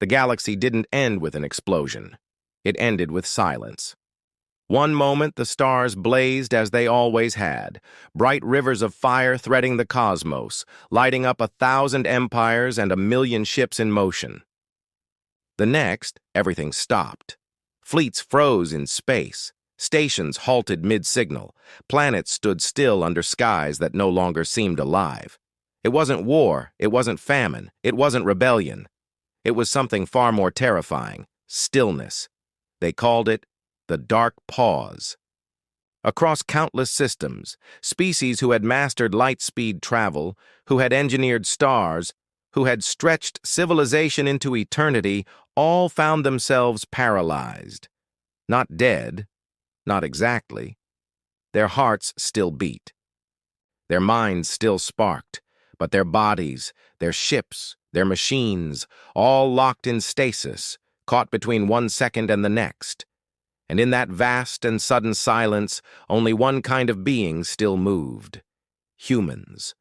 The galaxy didn't end with an explosion. It ended with silence. One moment the stars blazed as they always had, bright rivers of fire threading the cosmos, lighting up 1,000 empires and 1,000,000 ships in motion. The next, everything stopped. Fleets froze in space. Stations halted mid-signal. Planets stood still under skies that no longer seemed alive. It wasn't war, it wasn't famine, it wasn't rebellion. It was something far more terrifying: stillness. They called it the Dark Pause. Across countless systems, species who had mastered light-speed travel, who had engineered stars, who had stretched civilization into eternity, all found themselves paralyzed. Not dead, not exactly. Their hearts still beat. Their minds still sparked, but their bodies, their ships, their machines, all locked in stasis, caught between 1 second and the next. And in that vast and sudden silence, only one kind of being still moved: humans.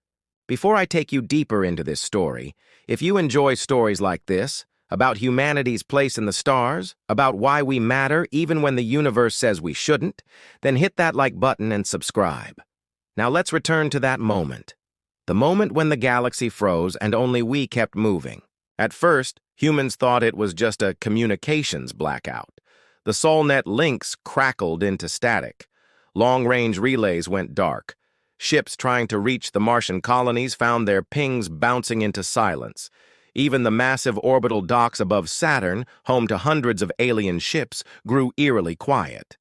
Before I take you deeper into this story, if you enjoy stories like this, about humanity's place in the stars, about why we matter even when the universe says we shouldn't, then hit that like button and subscribe. Now let's return to that moment. The moment when the galaxy froze and only we kept moving. At first, humans thought it was just a communications blackout. The SolNet links crackled into static. Long-range relays went dark. Ships trying to reach the Martian colonies found their pings bouncing into silence. Even the massive orbital docks above Saturn, home to hundreds of alien ships, grew eerily quiet.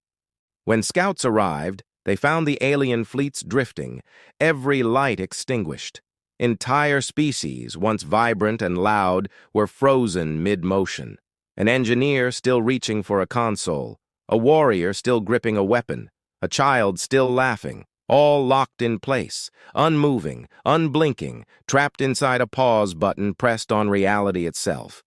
When scouts arrived, they found the alien fleets drifting, every light extinguished. Entire species, once vibrant and loud, were frozen mid-motion. An engineer still reaching for a console, a warrior still gripping a weapon, a child still laughing, all locked in place, unmoving, unblinking, trapped inside a pause button pressed on reality itself.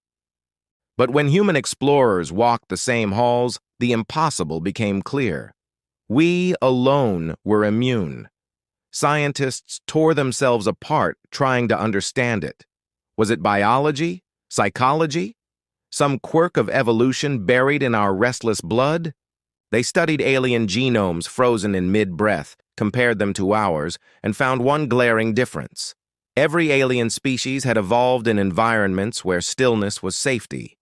But when human explorers walked the same halls, the impossible became clear. We alone were immune. Scientists tore themselves apart trying to understand it. Was it biology? Psychology? Some quirk of evolution buried in our restless blood? They studied alien genomes frozen in mid-breath, compared them to ours, and found one glaring difference. Every alien species had evolved in environments where stillness was safety.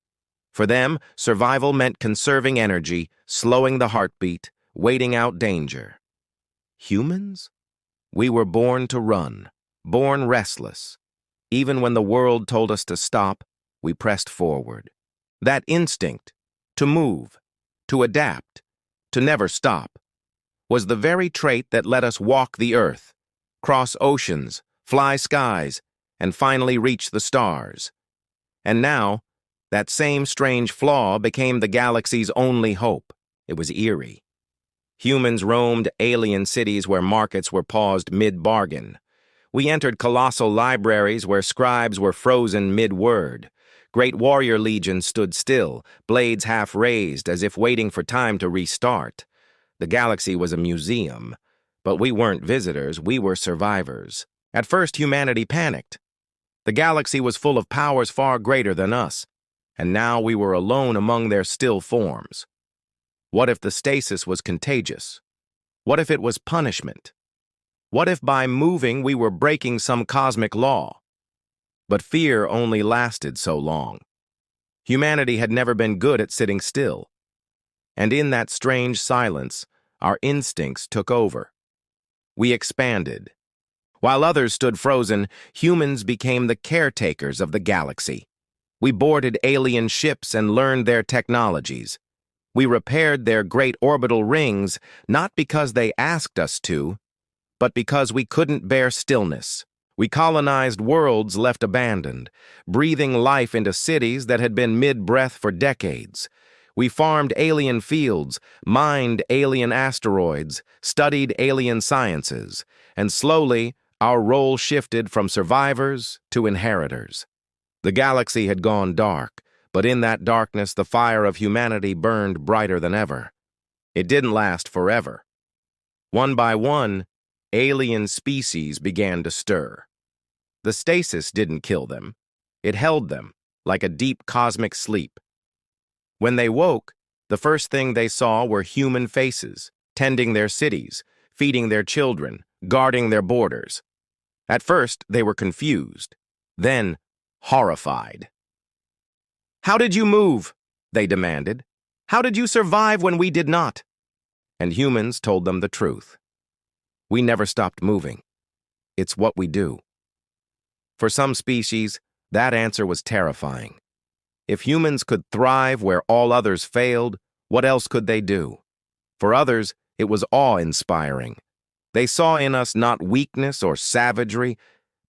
For them, survival meant conserving energy, slowing the heartbeat, waiting out danger. Humans? We were born to run, born restless. Even when the world told us to stop, we pressed forward. That instinct, to move, to adapt, to never stop, was the very trait that let us walk the earth, cross oceans, fly skies, and finally reach the stars. And now, that same strange flaw became the galaxy's only hope. It was eerie. Humans roamed alien cities where markets were paused mid-bargain. We entered colossal libraries where scribes were frozen mid-word. Great warrior legions stood still, blades half raised as if waiting for time to restart. The galaxy was a museum, but we weren't visitors, we were survivors. At first, humanity panicked. The galaxy was full of powers far greater than us, and now we were alone among their still forms. What if the stasis was contagious? What if it was punishment? What if by moving we were breaking some cosmic law? But fear only lasted so long. Humanity had never been good at sitting still. And in that strange silence, our instincts took over. We expanded. While others stood frozen, humans became the caretakers of the galaxy. We boarded alien ships and learned their technologies. We repaired their great orbital rings, not because they asked us to, but because we couldn't bear stillness. We colonized worlds left abandoned, breathing life into cities that had been mid-breath for decades. We farmed alien fields, mined alien asteroids, studied alien sciences, and slowly our role shifted from survivors to inheritors. The galaxy had gone dark, but in that darkness the fire of humanity burned brighter than ever. It didn't last forever. One by one, alien species began to stir. The stasis didn't kill them. It held them, like a deep cosmic sleep. When they woke, the first thing they saw were human faces, tending their cities, feeding their children, guarding their borders. At first, they were confused, then horrified. "How did you move?" they demanded. "How did you survive when we did not?" And humans told them the truth. We never stopped moving. It's what we do. For some species, that answer was terrifying. If humans could thrive where all others failed, what else could they do? For others, it was awe-inspiring. They saw in us not weakness or savagery,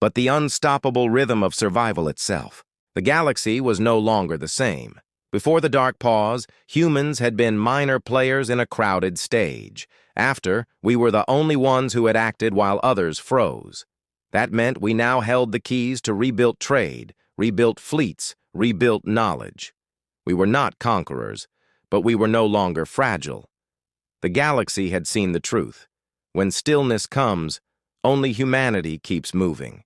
but the unstoppable rhythm of survival itself. The galaxy was no longer the same. Before the dark pause, humans had been minor players in a crowded stage. After, we were the only ones who had acted while others froze. That meant we now held the keys to rebuilt trade, rebuilt fleets, rebuilt knowledge. We were not conquerors, but we were no longer fragile. The galaxy had seen the truth. When stillness comes, only humanity keeps moving.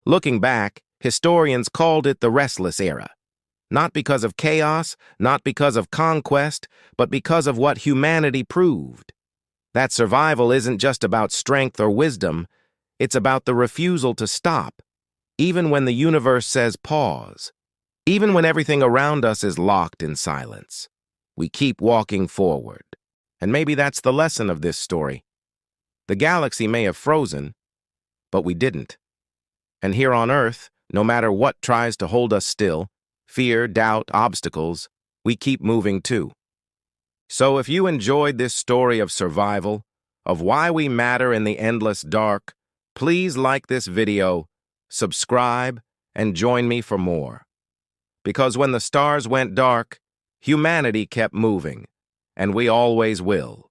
Looking back, historians called it the restless era. Not because of chaos, not because of conquest, but because of what humanity proved. That survival isn't just about strength or wisdom, it's about the refusal to stop, even when the universe says pause. Even when everything around us is locked in silence, we keep walking forward. And maybe that's the lesson of this story. The galaxy may have frozen, but we didn't. And here on Earth, no matter what tries to hold us still, fear, doubt, obstacles, we keep moving too. So if you enjoyed this story of survival, of why we matter in the endless dark, please like this video, subscribe, and join me for more. Because when the stars went dark, humanity kept moving, and we always will.